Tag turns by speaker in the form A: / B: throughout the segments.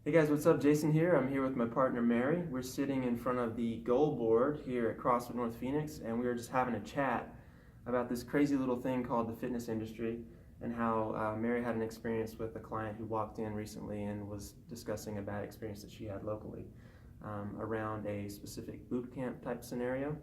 A: Hey guys, what's up? Jason here. I'm here with my partner Mary. We're sitting in front of the goal board here at CrossFit North Phoenix, and we were just having a chat about this crazy little thing called the fitness industry and how Mary had an experience with a client who walked in recently and was discussing a bad experience that she had locally around a specific boot camp type scenario.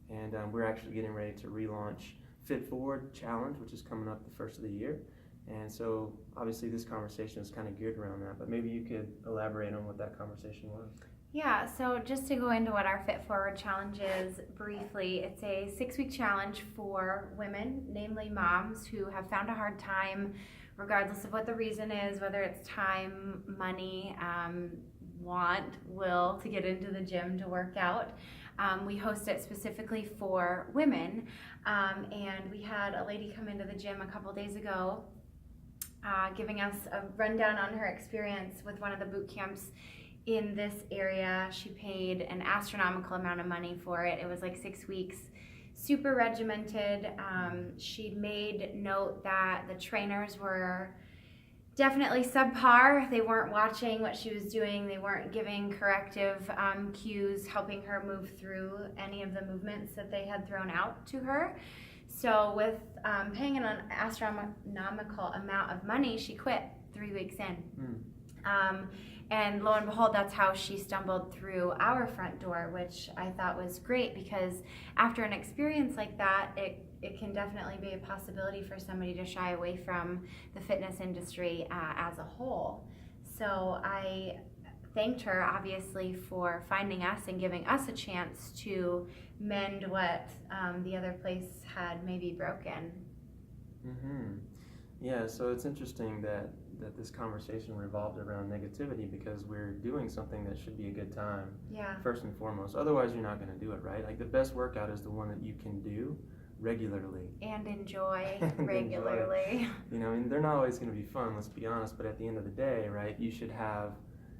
A: And we're actually getting ready to relaunch Fit Forward Challenge, which is coming up the first of the year. And so obviously this conversation is kind of geared around that, but maybe you could elaborate on what that conversation was.
B: Yeah, so just to go into what our Fit Forward Challenge is briefly, it's a 6-week challenge for women, namely moms, who have found a hard time, regardless of what the reason is, whether it's time, money, will to get into the gym to work out. We host it specifically for women, and we had a lady come into the gym a couple days ago giving us a rundown on her experience with one of the boot camps in this area. She paid an astronomical amount of money for it. It was like 6 weeks, super regimented. She made note that the trainers were definitely subpar. They weren't watching what she was doing. They weren't giving corrective cues, helping her move through any of the movements that they had thrown out to her. So with paying an astronomical amount of money, she quit 3 weeks in. And lo and behold, that's how she stumbled through our front door, which I thought was great, because after an experience like that, it can definitely be a possibility for somebody to shy away from the fitness industry as a whole. So I thanked her, obviously, for finding us and giving us a chance to mend what the other place had maybe broken.
A: Yeah, so it's interesting that this conversation revolved around negativity, because we're doing something that should be a good time, first and foremost. Otherwise, you're not going to do it, right? Like, the best workout is the one that you can do regularly.
B: And enjoy regularly.
A: You know, and they're not always going to be fun, let's be honest, but at the end of the day, right, you should have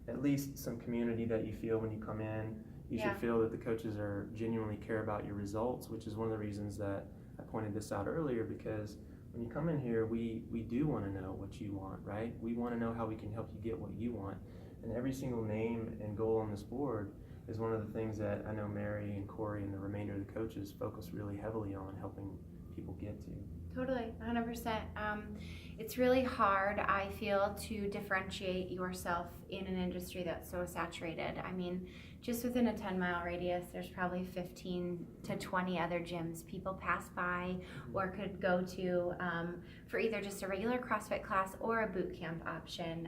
A: at least some community that you feel when you come in. You should feel that the coaches are genuinely care about your results, which is one of the reasons that I pointed this out earlier, because when you come in here, we do want to know what you want, right? We want to know how we can help you get what you want. And every single name and goal on this board is one of the things that I know Mary and Corey and the remainder of the coaches focus really heavily on helping people get to.
B: Totally, 100%. It's really hard, I feel, to differentiate yourself in an industry that's so saturated. I mean, just within a 10-mile radius, there's probably 15 to 20 other gyms people pass by or could go to for either just a regular CrossFit class or a boot camp option.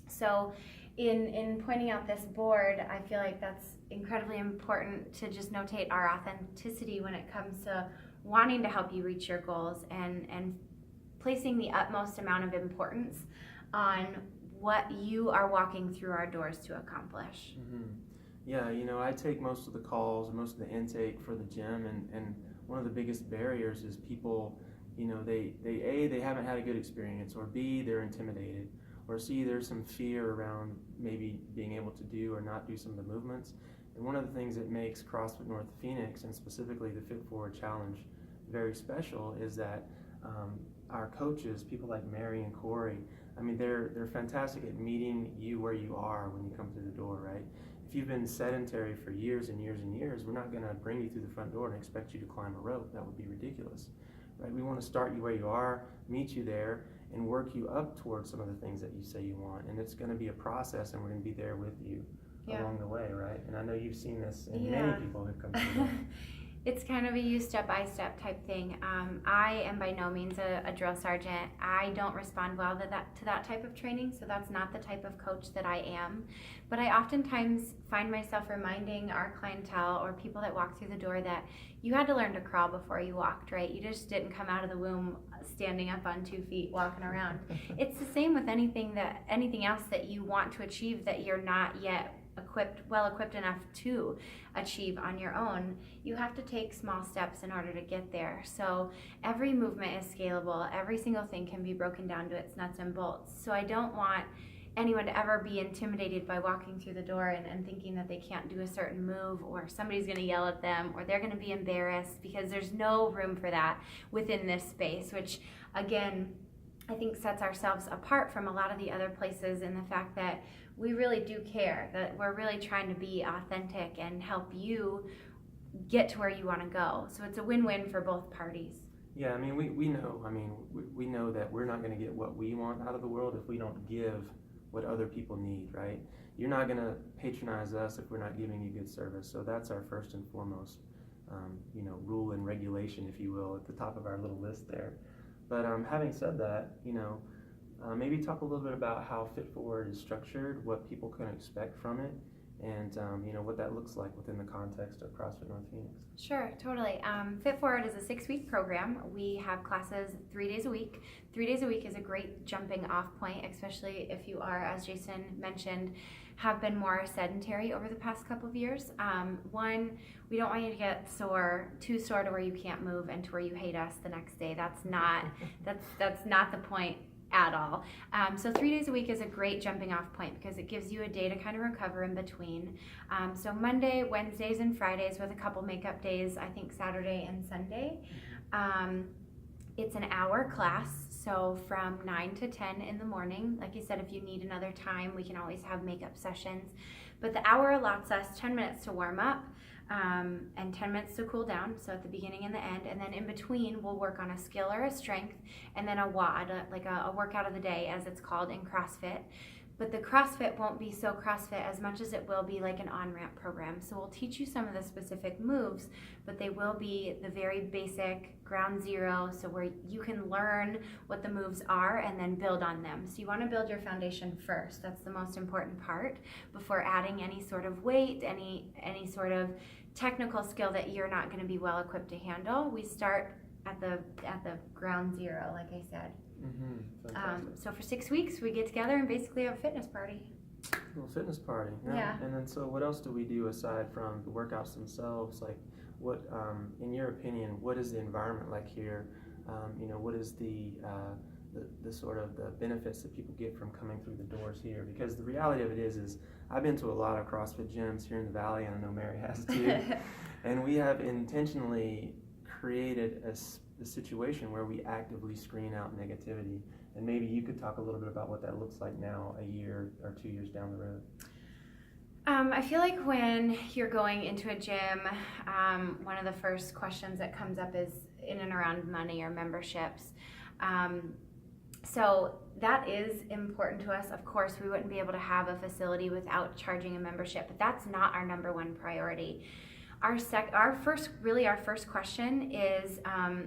B: So in pointing out this board, I feel like that's incredibly important to just notate our authenticity when it comes to wanting to help you reach your goals and placing the utmost amount of importance on what you are walking through our doors to accomplish.
A: Yeah, you know, I take most of the calls, most of the intake for the gym, and one of the biggest barriers is people, you know, they haven't had a good experience, or B, they're intimidated, or C, there's some fear around maybe being able to do or not do some of the movements. And one of the things that makes CrossFit North Phoenix, and specifically the Fit Forward Challenge, very special is that our coaches, people like Mary and Corey, I mean, they're fantastic at meeting you where you are when you come through the door, right? If you've been sedentary for years and years and years, we're not going to bring you through the front door and expect you to climb a rope. That would be ridiculous, right? We want to start you where you are, meet you there, and work you up towards some of the things that you say you want. And it's going to be a process, and we're going to be there with you along the way, right? And I know you've seen this in many people who've come through that.
B: It's kind of a you step-by-step type thing. I am by no means a drill sergeant. I don't respond well to that type of training, so that's not the type of coach that I am. But I oftentimes find myself reminding our clientele or people that walk through the door that you had to learn to crawl before you walked, right? You just didn't come out of the womb standing up on 2 feet, walking around. It's the same with anything else that you want to achieve that you're not yet well equipped enough to achieve on your own. You have to take small steps in order to get there. So every movement is scalable. Every single thing can be broken down to its nuts and bolts. So I don't want anyone to ever be intimidated by walking through the door and thinking that they can't do a certain move, or somebody's going to yell at them, or they're going to be embarrassed, because there's no room for that within this space, which again, I think sets ourselves apart from a lot of the other places in the fact that we really do care, that we're really trying to be authentic and help you get to where you want to go. So it's a win-win for both parties.
A: Yeah, I mean, we know. I mean, we know that we're not going to get what we want out of the world if we don't give what other people need, right? You're not going to patronize us if we're not giving you good service. So that's our first and foremost, rule and regulation, if you will, at the top of our little list there. But having said that, maybe talk a little bit about how Fit Forward is structured, what people can expect from it, and what that looks like within the context of CrossFit North Phoenix.
B: Sure, totally. Fit Forward is a 6-week program. We have classes 3 days a week. 3 days a week is a great jumping off point, especially if you are, as Jason mentioned, have been more sedentary over the past couple of years. One, we don't want you to get sore, too sore to where you can't move and to where you hate us the next day. That's not the point at all. So 3 days a week is a great jumping off point because it gives you a day to kind of recover in between. So Monday, Wednesdays, and Fridays with a couple makeup days, I think Saturday and Sunday. It's an hour class, so from 9 to 10 in the morning. Like you said, if you need another time, we can always have makeup sessions. But the hour allots us 10 minutes to warm up and 10 minutes to cool down, so at the beginning and the end. And then in between, we'll work on a skill or a strength, and then a WOD, like a workout of the day, as it's called in CrossFit. But the CrossFit won't be so CrossFit as much as it will be like an on-ramp program. So we'll teach you some of the specific moves, but they will be the very basic ground zero, so where you can learn what the moves are and then build on them. So you want to build your foundation first. That's the most important part before adding any sort of weight, any sort of technical skill that you're not going to be well equipped to handle. We start at the ground zero, like I said. So for 6 weeks, we get together and basically have a fitness party.
A: Well, fitness party.
B: Yeah.
A: And then, so what else do we do aside from the workouts themselves? Like, what, in your opinion, what is the environment like here? What is the sort of the benefits that people get from coming through the doors here? Because the reality of it is I've been to a lot of CrossFit gyms here in the Valley, and I know Mary has too. And we have intentionally created a situation where we actively screen out negativity. And maybe you could talk a little bit about what that looks like now, a year or 2 years down the road.
B: I feel like when you're going into a gym, one of the first questions that comes up is in and around money or memberships. So that is important to us. Of course, we wouldn't be able to have a facility without charging a membership, but that's not our number one priority. Our first question is,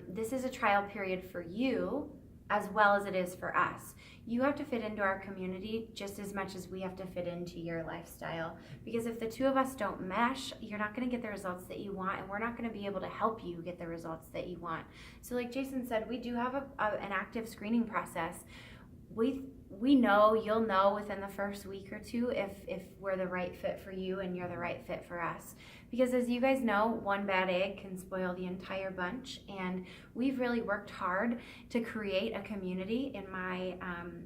B: this is a trial period for you as well as it is for us. You have to fit into our community just as much as we have to fit into your lifestyle. Because if the two of us don't mesh, you're not going to get the results that you want, and we're not going to be able to help you get the results that you want. So like Jason said, we do have an active screening process. We know, you'll know within the first week or two if we're the right fit for you and you're the right fit for us. Because as you guys know, one bad egg can spoil the entire bunch, and we've really worked hard to create a community, in my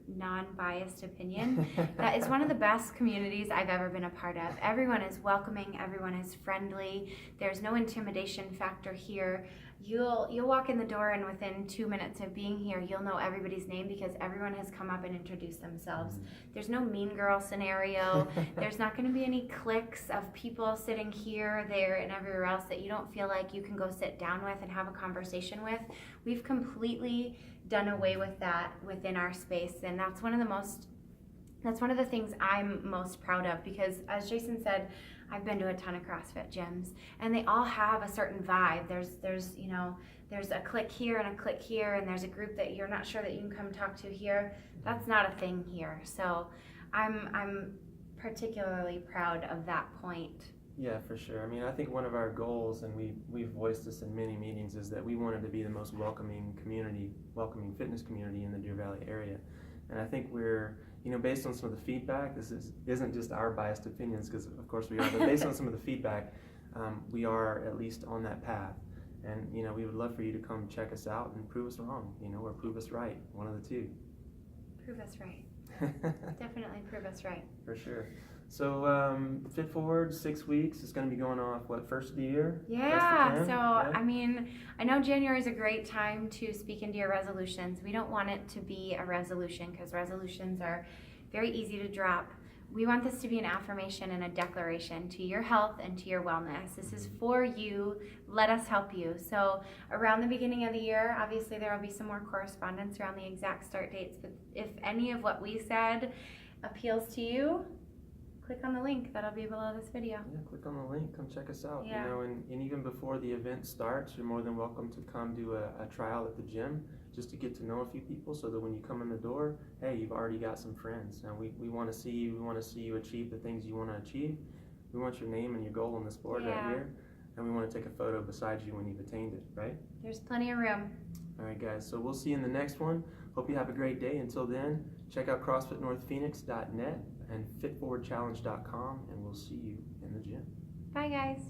B: non-biased opinion, that is one of the best communities I've ever been a part of. Everyone is welcoming, everyone is friendly, there's no intimidation factor here. You'll walk in the door, and within 2 minutes of being here, you'll know everybody's name because everyone has come up and introduced themselves. There's no mean girl scenario. There's not going to be any cliques of people sitting here, there, and everywhere else that you don't feel like you can go sit down with and have a conversation with. We've completely done away with that within our space, and that's one of the things I'm most proud of, because as Jason said, I've been to a ton of CrossFit gyms, and they all have a certain vibe. There's a clique here and a clique here, and there's a group that you're not sure that you can come talk to here. That's not a thing here. So I'm particularly proud of that point.
A: Yeah, for sure. I mean, I think one of our goals, and we've voiced this in many meetings, is that we wanted to be the most welcoming fitness community in the Deer Valley area. And I think we're, based on some of the feedback, this isn't just our biased opinions, because of course we are, but based on some of the feedback, we are at least on that path. And, we would love for you to come check us out and prove us wrong, or prove us right, one of the two.
B: Prove us right. Definitely prove us right.
A: For sure. So Fit Forward, 6 weeks. It's going to be going off, what, first of the year?
B: Yeah, so
A: Yeah.
B: I mean, I know January is a great time to speak into your resolutions. We don't want it to be a resolution because resolutions are very easy to drop. We want this to be an affirmation and a declaration to your health and to your wellness. This is for you. Let us help you. So around the beginning of the year, obviously there will be some more correspondence around the exact start dates, but if any of what we said appeals to you, click on the link that'll be below this video.
A: Yeah, click on the link. Come check us out.
B: Yeah.
A: You know, and even before the event starts, you're more than welcome to come do a trial at the gym just to get to know a few people so that when you come in the door, hey, you've already got some friends. And we want to see you. We want to see you achieve the things you want to achieve. We want your name and your goal on this board right here. And we want to take a photo beside you when you've attained it, right?
B: There's plenty of room.
A: All right, guys. So we'll see you in the next one. Hope you have a great day. Until then, check out CrossFitNorthPhoenix.net and FitForwardChallenge.com, and we'll see you in the gym.
B: Bye, guys.